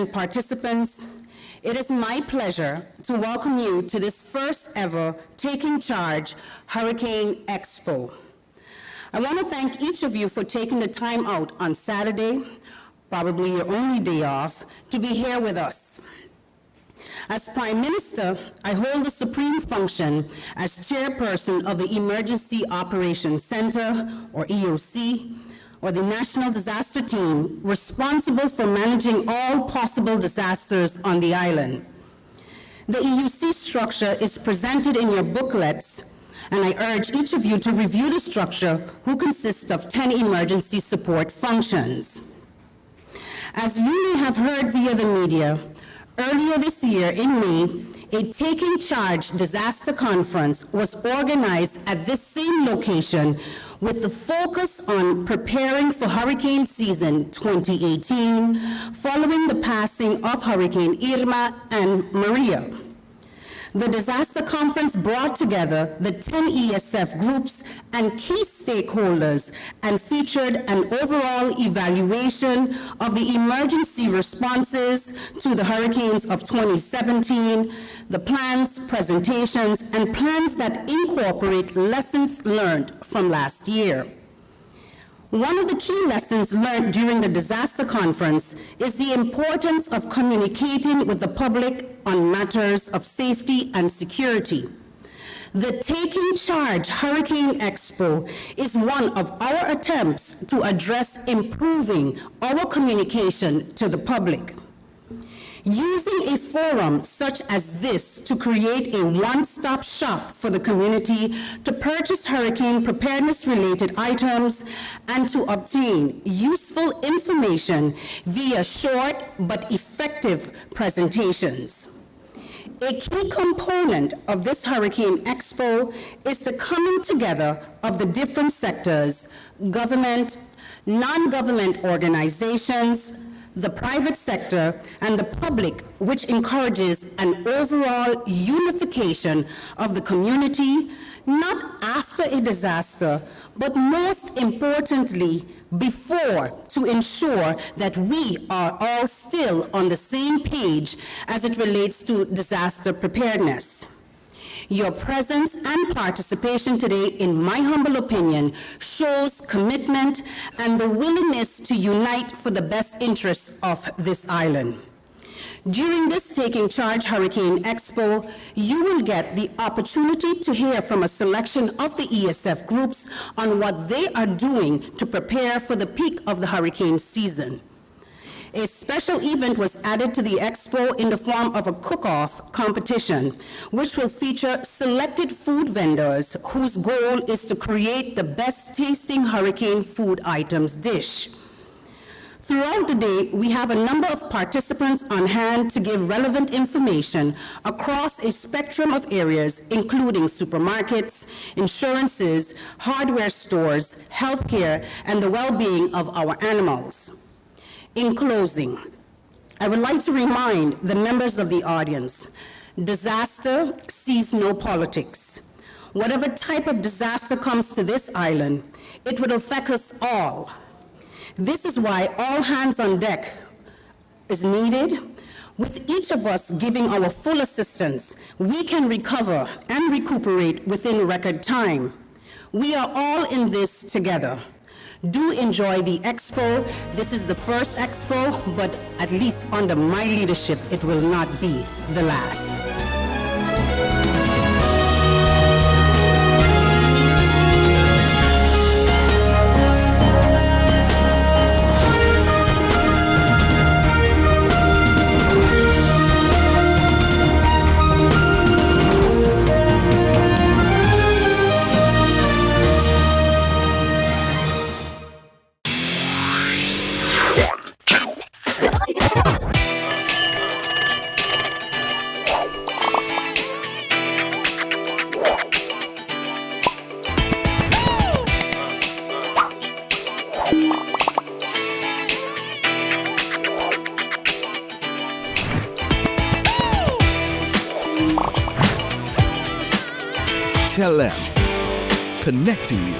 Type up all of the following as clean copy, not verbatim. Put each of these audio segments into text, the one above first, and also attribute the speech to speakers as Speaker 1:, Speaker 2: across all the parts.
Speaker 1: and participants, it is my pleasure to welcome you to this first ever Taking Charge Hurricane Expo. I want to thank each of you for taking the time out on Saturday, probably your only day off, to be here with us. As Prime Minister, I hold the supreme function as chairperson of the Emergency Operations Center, or EOC, or the National Disaster Team, responsible for managing all possible disasters on the island. The EOC structure is presented in your booklets, and I urge each of you to review the structure, who consists of 10 emergency support functions. As you may have heard via the media, earlier this year in May, a Taking Charge disaster conference was organized at this same location with the focus on preparing for hurricane season 2018 following the passing of Hurricane Irma and Maria. The disaster conference brought together the 10 ESF groups and key stakeholders and featured an overall evaluation of the emergency responses to the hurricanes of 2017, the plans, presentations, and plans that incorporate lessons learned from last year. One of the key lessons learned during the disaster conference is the importance of communicating with the public on matters of safety and security. The Taking Charge Hurricane Expo is one of our attempts to address improving our communication to the public. Using a forum such as this to create a one-stop shop for the community to purchase hurricane preparedness-related items and to obtain useful information via short but effective presentations. A key component of this Hurricane Expo is the coming together of the different sectors, government, non-government organizations, the private sector, and the public, which encourages an overall unification of the community, not after a disaster, but most importantly, before, to ensure that we are all still on the same page as it relates to disaster preparedness. Your presence and participation today, in my humble opinion, shows commitment and the willingness to unite for the best interests of this island. During this Taking Charge Hurricane Expo, you will get the opportunity to hear from a selection of the ESF groups on what they are doing to prepare for the peak of the hurricane season. A special event was added to the expo in the form of a cook-off competition, which will feature selected food vendors whose goal is to create the best tasting hurricane food items dish. Throughout the day, we have a number of participants on hand to give relevant information across a spectrum of areas, including supermarkets, insurances, hardware stores, healthcare, and the well-being of our animals. In closing, I would like to remind the members of the audience, disaster sees no politics. Whatever type of disaster comes to this island, it would affect us all. This is why all hands on deck is needed. With each of us giving our full assistance, we can recover and recuperate within record time. We are all in this together. Do enjoy the expo. This is the first expo, but at least under my leadership, it will not be the last.
Speaker 2: SXM, connecting you.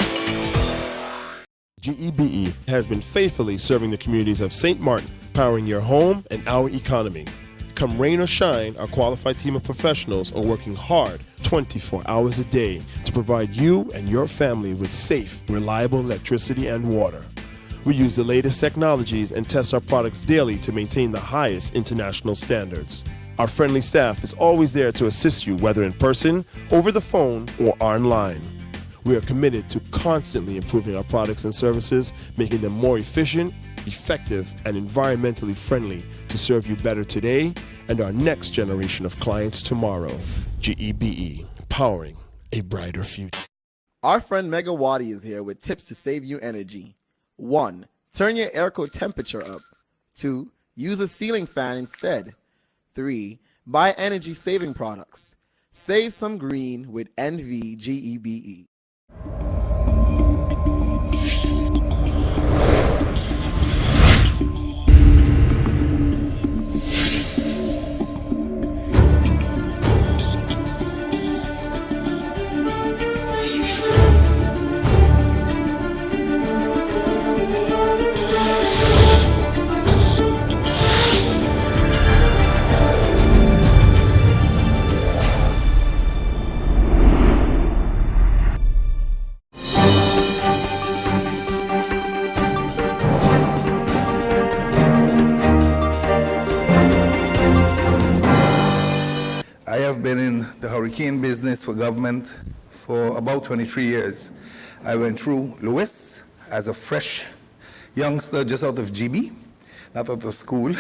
Speaker 3: GEBE has been faithfully serving the communities of St. Martin, powering your home and our economy. Come rain or shine, our qualified team of professionals are working hard 24 hours a day to provide you and your family with safe, reliable electricity and water. We use the latest technologies and test our products daily to maintain the highest international standards. Our friendly staff is always there to assist you, whether in person, over the phone, or online. We are committed to constantly improving our products and services, making them more efficient, effective, and environmentally friendly to serve you better today and our next generation of clients tomorrow. GEBE, powering a brighter future.
Speaker 4: Our friend Megawati is here with tips to save you energy. 1. Turn your airco temperature up. 2. Use a ceiling fan instead. 3. Buy energy-saving products. Save some green with NVGEBE.
Speaker 5: I have been in the hurricane business for government for about 23 years. I went through Lewis as a fresh youngster just out of GB, not out of school.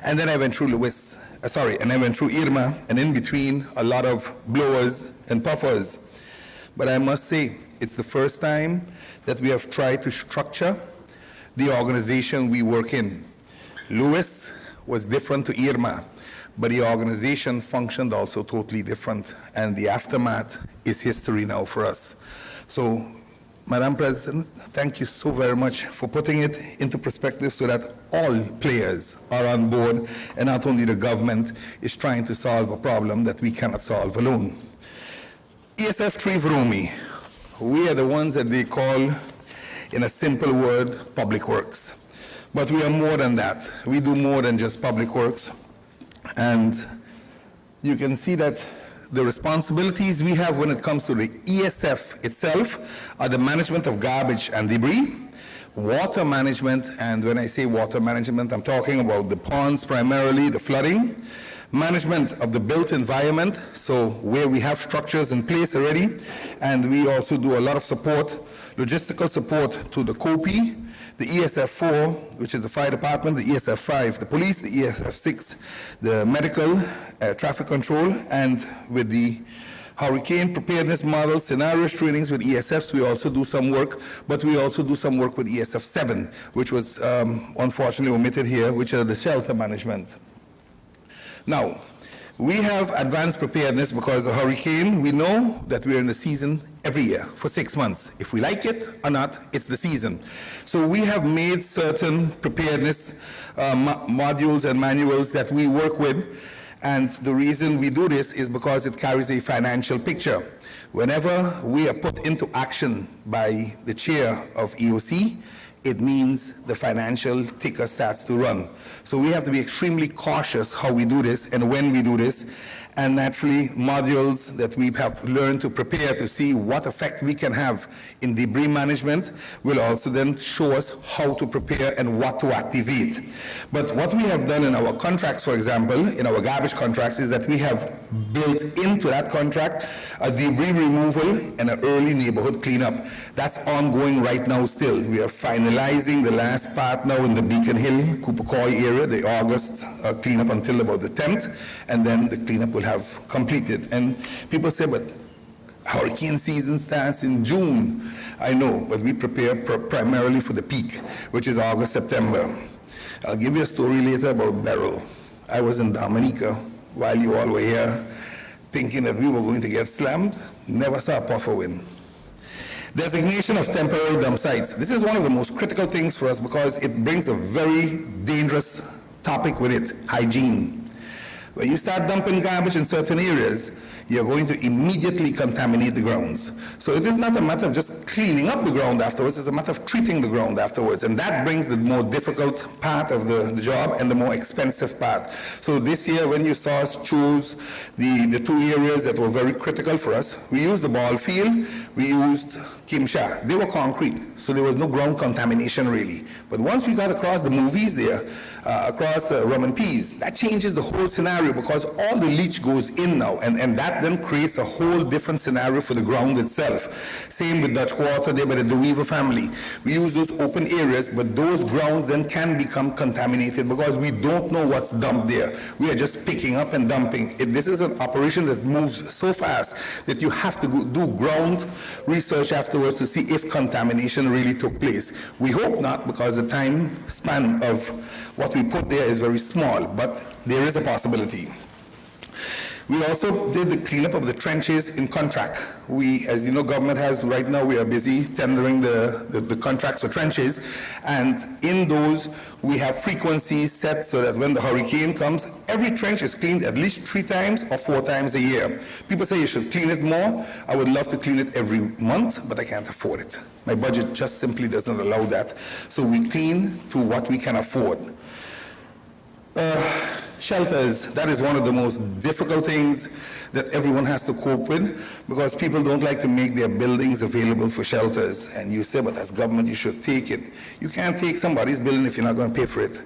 Speaker 5: And then I went through and I went through Irma, and in between a lot of blowers and puffers. But I must say, it's the first time that we have tried to structure the organization we work in. Lewis was different to Irma, but the organization functioned also totally different, and the aftermath is history now for us. So, Madam President, thank you so very much for putting it into perspective so that all players are on board, and not only the government is trying to solve a problem that we cannot solve alone. ESF 3 Vromi, we are the ones that they call, in a simple word, public works. But we are more than that. We do more than just public works. And you can see that the responsibilities we have when it comes to the ESF itself are the management of garbage and debris, water management, and when I say water management, I'm talking about the ponds primarily, the flooding, management of the built environment, so where we have structures in place already, and we also do a lot of support, logistical support to the COPI, the ESF 4, which is the fire department, the ESF 5, the police, the ESF 6, the medical, traffic control, and with the hurricane preparedness model, scenarios trainings with ESFs, we also do some work, but we also do some work with ESF 7, which was unfortunately omitted here, which are the shelter management. Now, we have advanced preparedness because of hurricane. We know that we're in the season every year for 6 months. If we like it or not, it's the season. So we have made certain preparedness modules and manuals that we work with. And the reason we do this is because it carries a financial picture. Whenever we are put into action by the chair of EOC, it means the financial ticker starts to run. So we have to be extremely cautious how we do this and when we do this. And naturally, modules that we have learned to prepare to see what effect we can have in debris management will also then show us how to prepare and what to activate. But what we have done in our contracts, for example, in our garbage contracts, is that we have built into that contract a debris removal and an early neighborhood cleanup. That's ongoing right now still. We are finalizing the last part now in the Beacon Hill, Coopercoy area, the August cleanup until about the 10th, and then the cleanup will have completed. And people say, but hurricane season starts in June. I know, but we prepare primarily for the peak, which is August, September. I'll give you a story later about Beryl. I was in Dominica while you all were here, thinking that we were going to get slammed. Never saw a puffer win. Designation of temporary dump sites. This is one of the most critical things for us because it brings a very dangerous topic with it, hygiene. When you start dumping garbage in certain areas, you're going to immediately contaminate the grounds. So it is not a matter of just cleaning up the ground afterwards, it's a matter of treating the ground afterwards. And that brings the more difficult part of the job and the more expensive part. So this year, when you saw us choose the two areas that were very critical for us, we used the ball field, we used Kimsha. They were concrete, so there was no ground contamination really. But once we got across the movies there, across Rum and Peas, that changes the whole scenario because all the leach goes in now, and that then creates a whole different scenario for the ground itself. Same with Dutch Quarter there by the De Weaver family. We use those open areas, but those grounds then can become contaminated because we don't know what's dumped there. We are just picking up and dumping. This is an operation that moves so fast that you have to do ground research afterwards to see if contamination really took place. We hope not, because the time span of what we put there is very small, but there is a possibility. We also did the cleanup of the trenches in contract. We, as you know, government has, right now we are busy tendering the contracts for trenches, and in those we have frequencies set so that when the hurricane comes, every trench is cleaned at least 3 times or 4 times a year. People say you should clean it more. I would love to clean it every month, but I can't afford it. My budget just simply doesn't allow that. So we clean to what we can afford. Shelters, that is one of the most difficult things that everyone has to cope with because people don't like to make their buildings available for shelters. And you say, but as government, you should take it. You can't take somebody's building if you're not going to pay for it.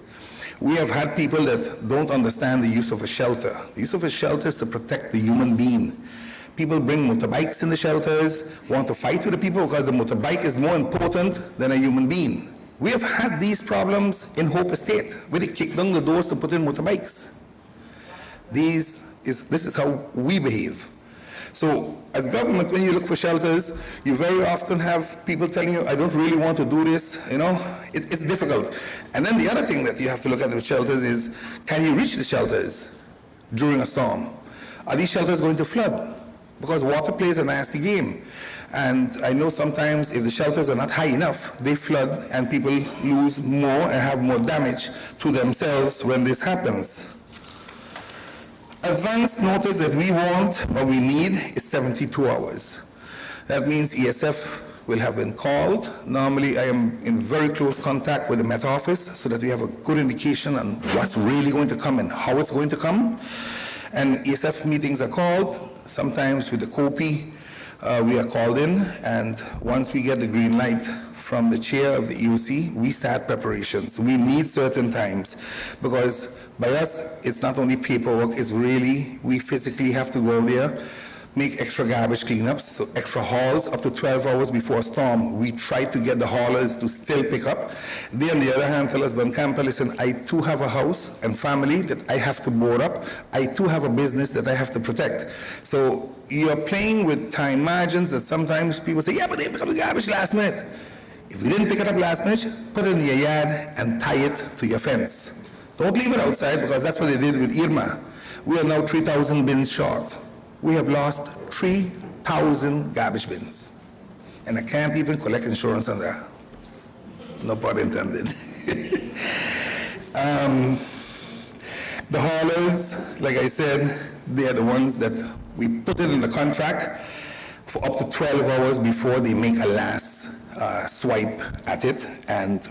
Speaker 5: We have had people that don't understand the use of a shelter. The use of a shelter is to protect the human being. People bring motorbikes in the shelters, want to fight with the people because the motorbike is more important than a human being. We have had these problems in Hope Estate, where they kick down the doors to put in motorbikes. This is how we behave. So, as government, when you look for shelters, you very often have people telling you, I don't really want to do this, you know, it's difficult. And then the other thing that you have to look at with shelters is, can you reach the shelters during a storm? Are these shelters going to flood? Because water plays a nasty game. And I know sometimes if the shelters are not high enough, they flood and people lose more and have more damage to themselves when this happens. Advance notice that we want or we need is 72 hours. That means ESF will have been called. Normally I am in very close contact with the Met Office so that we have a good indication on what's really going to come and how it's going to come. And ESF meetings are called, sometimes with the COPI. We are called in, and once we get the green light from the chair of the EOC, we start preparations. We need certain times, because by us, it's not only paperwork, it's really, we physically have to go there, make extra garbage cleanups, so extra hauls up to 12 hours before a storm. We try to get the haulers to still pick up. They, on the other hand, tell us, Bancampa, listen, I too have a house and family that I have to board up. I too have a business that I have to protect. So you're playing with time margins that sometimes people say, yeah, but they pick up the garbage last minute. If you didn't pick it up last minute, put it in your yard and tie it to your fence. Don't leave it outside, because that's what they did with Irma. We are now 3,000 bins short. We have lost 3,000 garbage bins. And I can't even collect insurance on that. No pun intended. The haulers, like I said, they are the ones that we put it in the contract for up to 12 hours before they make a last swipe at it. And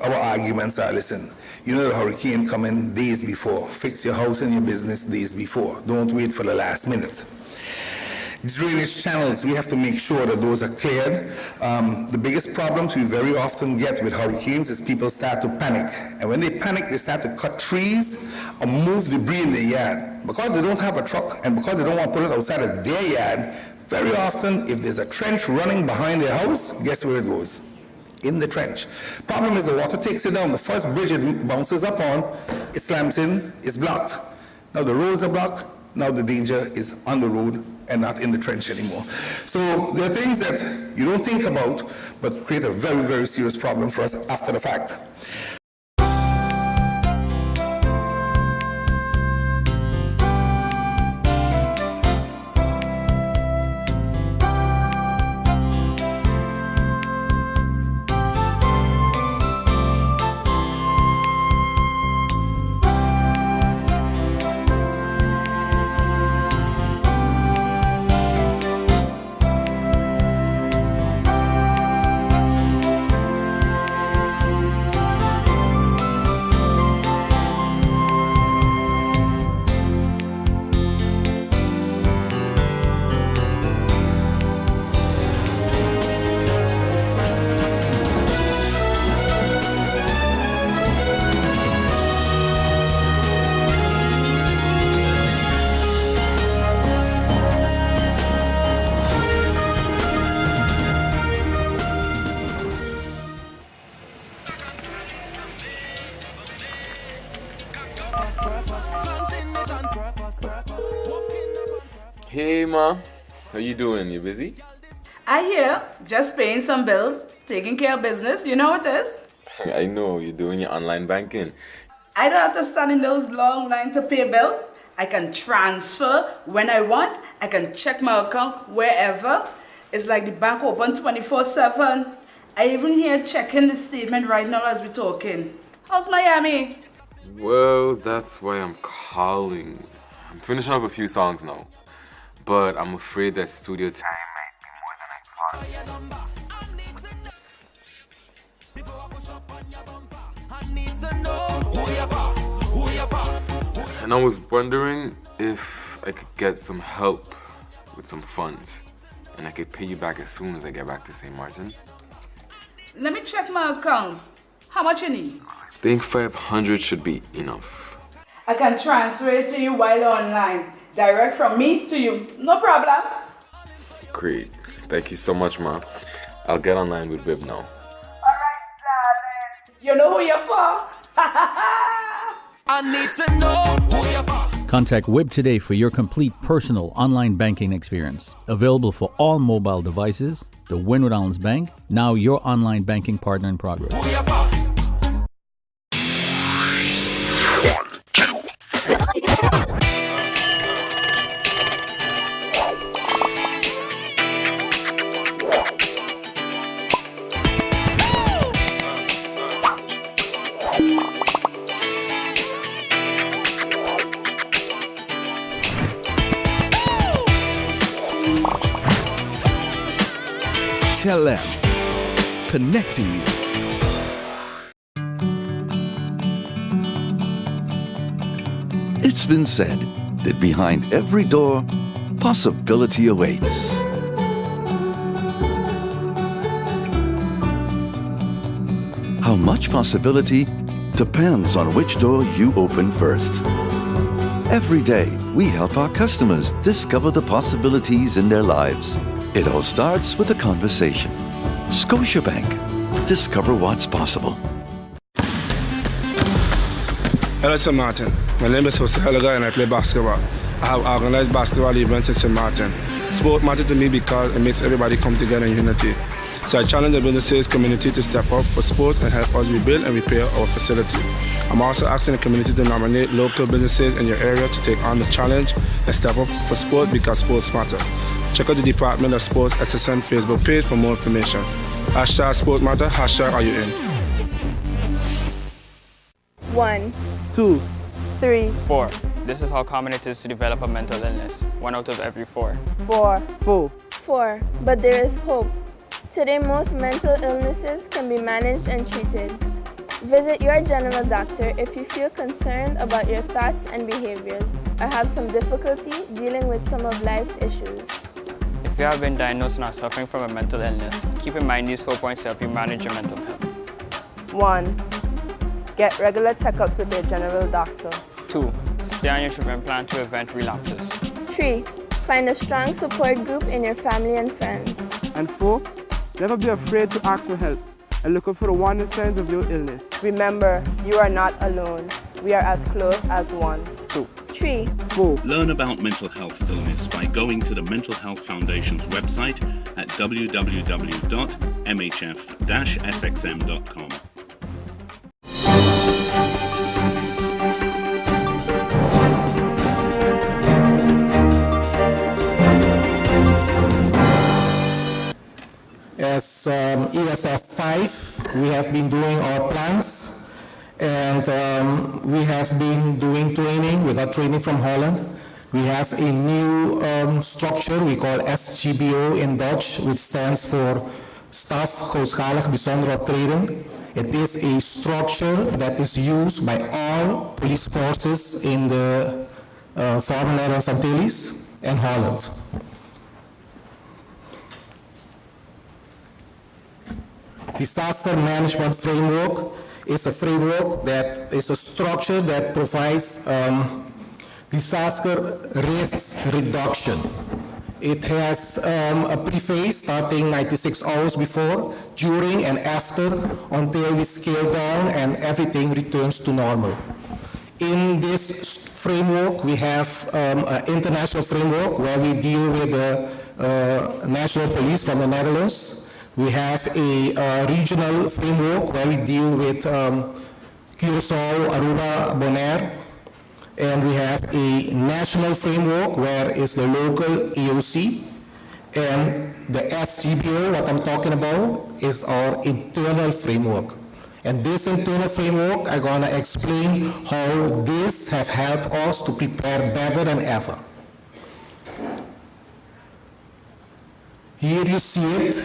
Speaker 5: our arguments are, listen, you know the hurricane coming days before. Fix your house and your business days before. Don't wait for the last minute. Drainage channels, we have to make sure that those are cleared. The biggest problems we very often get with hurricanes is people start to panic. And when they panic, they start to cut trees or move debris in their yard. Because they don't have a truck and because they don't want to put it outside of their yard, very often, if there's a trench running behind their house, guess where it goes? In the trench. Problem is the water takes it down. The first bridge it bounces up on, it slams in, it's blocked. Now the roads are blocked. Now the danger is on the road and not in the trench anymore. So there are things that you don't think about, but create a very, very serious problem for us after the fact.
Speaker 6: Hey ma, how you doing? You busy?
Speaker 7: I hear, just paying some bills, taking care of business, you know what it is?
Speaker 6: I know, you're doing your online banking.
Speaker 7: I don't have to stand in those long lines to pay bills. I can transfer when I want. I can check my account wherever. It's like the bank open 24/7. I even here checking the statement right now as we're talking. How's Miami?
Speaker 6: Well, that's why I'm calling. I'm finishing up a few songs now, but I'm afraid that studio time might be more than I thought. And I was wondering if I could get some help with some funds, and I could pay you back as soon as I get back to St. Martin.
Speaker 7: Let me check my account. How much you need?
Speaker 6: I think 500 should be enough.
Speaker 7: I can transfer it to you while online. Direct from me to you. No problem.
Speaker 6: Great. Thank you so much, Ma. I'll get online with Wib now.
Speaker 7: Alright, darling. You know who you're for?
Speaker 8: I need to know who you're for.
Speaker 9: Contact WIB today for your complete personal online banking experience. Available for all mobile devices, the Windward Islands Bank, now your online banking partner in progress.
Speaker 8: Who you're for.
Speaker 2: Tell them. Connecting you.
Speaker 10: It's been said that behind every door, possibility awaits. How much possibility depends on which door you open first. Every day, we help our customers discover the possibilities in their lives. It all starts with a conversation. Scotiabank. Discover what's possible.
Speaker 11: Hello, St. Martin. My name is Jose Helaga and I play basketball. I have organized basketball events in St. Martin. Sport matters to me because it makes everybody come together in unity. So I challenge the businesses community to step up for sports and help us rebuild and repair our facility. I'm also asking the community to nominate local businesses in your area to take on the challenge and step up for sport because sports matter. Check out the Department of Sports SXM Facebook page for more information. Hashtag Sport Matter, hashtag Are You In?
Speaker 12: 1,
Speaker 11: 2,
Speaker 12: 3,
Speaker 13: 4. This is how common it is to develop a mental illness. 1 out of every 4.
Speaker 12: 4,
Speaker 11: 4.
Speaker 12: 4. But there is hope. Today, most mental illnesses can be managed and treated. Visit your general doctor if you feel concerned about your thoughts and behaviors or have some difficulty dealing with some of life's issues.
Speaker 13: If you have been diagnosed and are suffering from a mental illness, keep in mind these 4 points to help you manage your mental health.
Speaker 12: 1. Get regular checkups with your general doctor.
Speaker 13: 2. Stay on your treatment plan to prevent relapses.
Speaker 12: 3. Find a strong support group in your family and friends.
Speaker 11: And 4. Never be afraid to ask for help and look out for the warning signs of your illness.
Speaker 12: Remember, you are not alone. We are as close as one.
Speaker 13: 2.
Speaker 12: 3.
Speaker 11: 4.
Speaker 14: Learn about mental health illness by going to the Mental Health Foundation's website at www.mhf-sxm.com.
Speaker 11: As ESF 5, we have been doing our plans and we have been doing training. We got training from Holland. We have a new structure we call SGBO in Dutch, which stands for Staf Grootschalig Bijzonder Optreden. It is a structure that is used by all police forces in the former Netherlands Antilles and Holland. Disaster management framework is a framework that is a structure that provides disaster risk reduction. It has a pre-phase starting 96 hours before, during and after until we scale down and everything returns to normal. In this
Speaker 15: framework, we have an international framework where we deal with the national police from the Netherlands. We have a regional framework where we deal with Curaçao, Aruba, Bonaire. And we have a national framework where it's the local AOC. And the SGBO, what I'm talking about, is our internal framework. And this internal framework, I'm going to explain how this have helped us to prepare better than ever. Here you see it.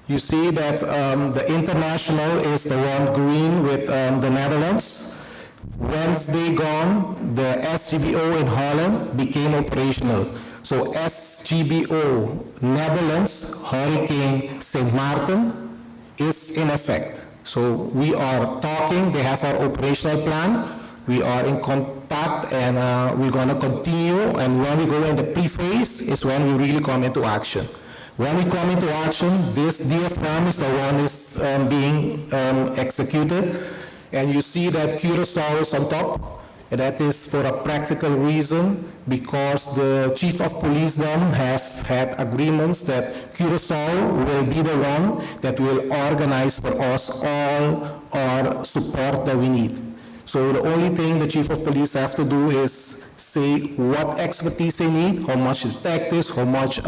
Speaker 15: You see that the international is the one green with the Netherlands. Once they gone, the SGBO in Holland became operational. So SGBO Netherlands Hurricane St. Martin is in effect. So we are talking, they have our operational plan, we are in contact, and we're going to continue, and when we go in the pre-phase is when we really come into action. When we come into action, this DFM is the one is being executed, and you see that Curaçao is on top. And that is for a practical reason, because the chief of police them have had agreements that Curaçao will be the one that will organize for us all our support that we need. So the only thing the chief of police have to do is say what expertise they need, how much detectives, how much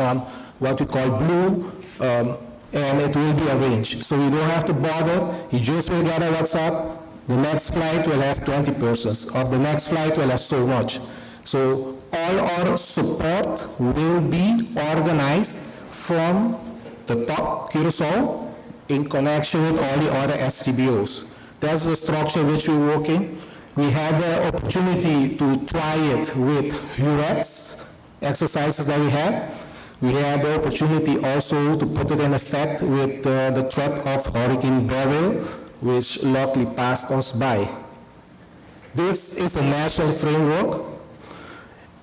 Speaker 15: what we call blue, and it will be arranged. So you don't have to bother, you just will get a WhatsApp. The next flight will have 20 persons, or the next flight will have so much. So all our support will be organized from the top, Curaçao, in connection with all the other SGBOs. That's the structure which we're working. We had the opportunity to try it with UX exercises that we had. We had the opportunity also to put it in effect with the threat of Hurricane Beryl, which luckily passed us by. This is a national framework.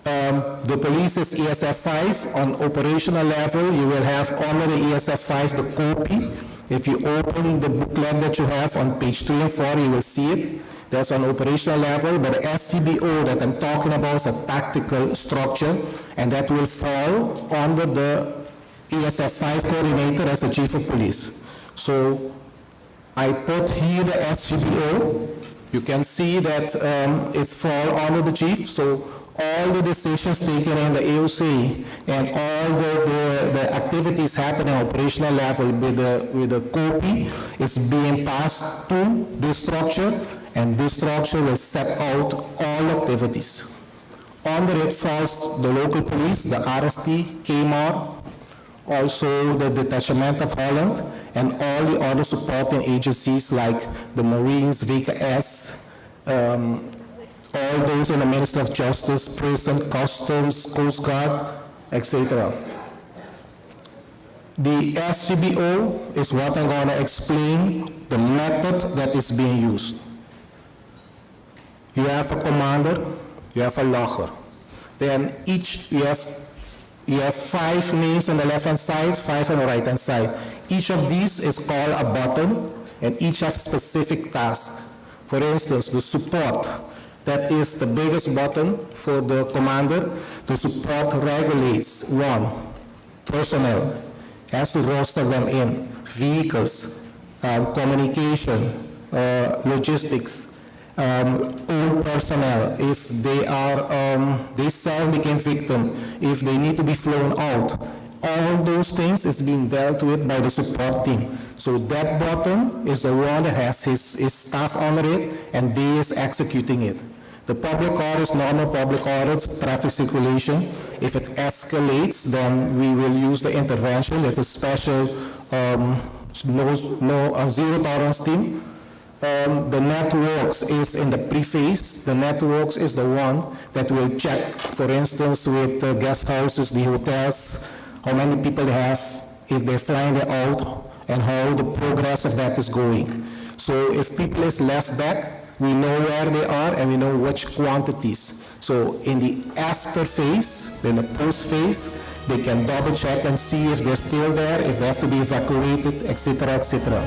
Speaker 15: The police is ESF 5. On operational level, you will have under the ESF 5 the copy. If you open the booklet that you have on page 3 and 4, you will see it. That's on operational level, but the SCBO that I'm talking about is a tactical structure, and that will fall under the ESF 5 coordinator as the chief of police. So I put here the SGBO. You can see that it's fall under the chief. So all the decisions taken in the AOC and all the activities happening at operational level with the copy is being passed to this structure, and this structure will set out all activities. Under it falls the local police, the RST, KMAR, also the Detachment of Holland, and all the other supporting agencies like the Marines, VKS, all those in the Ministry of Justice, Prison, Customs, Coast Guard, etc. The SCBO is what I'm going to explain, the method that is being used. You have a commander, you have a logger. Then each, you have 5 names on the left-hand side, 5 on the right-hand side. Each of these is called a button, and each has specific tasks. For instance, the support, that is the biggest button for the commander. The support regulates 1, personnel, has to roster them in, vehicles, communication, logistics, old personnel, if they are, they self became victim, if they need to be flown out, all those things is being dealt with by the support team. So that button is the one that has his staff under it, and they is executing it. The public orders, normal public orders, traffic circulation. If it escalates, then we will use the intervention. It's a special zero tolerance team. The networks is in the pre-phase. The networks is the one that will check, for instance, with the guest houses, the hotels, how many people they have, if they're flying there out, and how the progress of that is going. So if people is left back, we know where they are and we know which quantities. So in the after phase, in the post phase, they can double check and see if they're still there, if they have to be evacuated, etc., etc.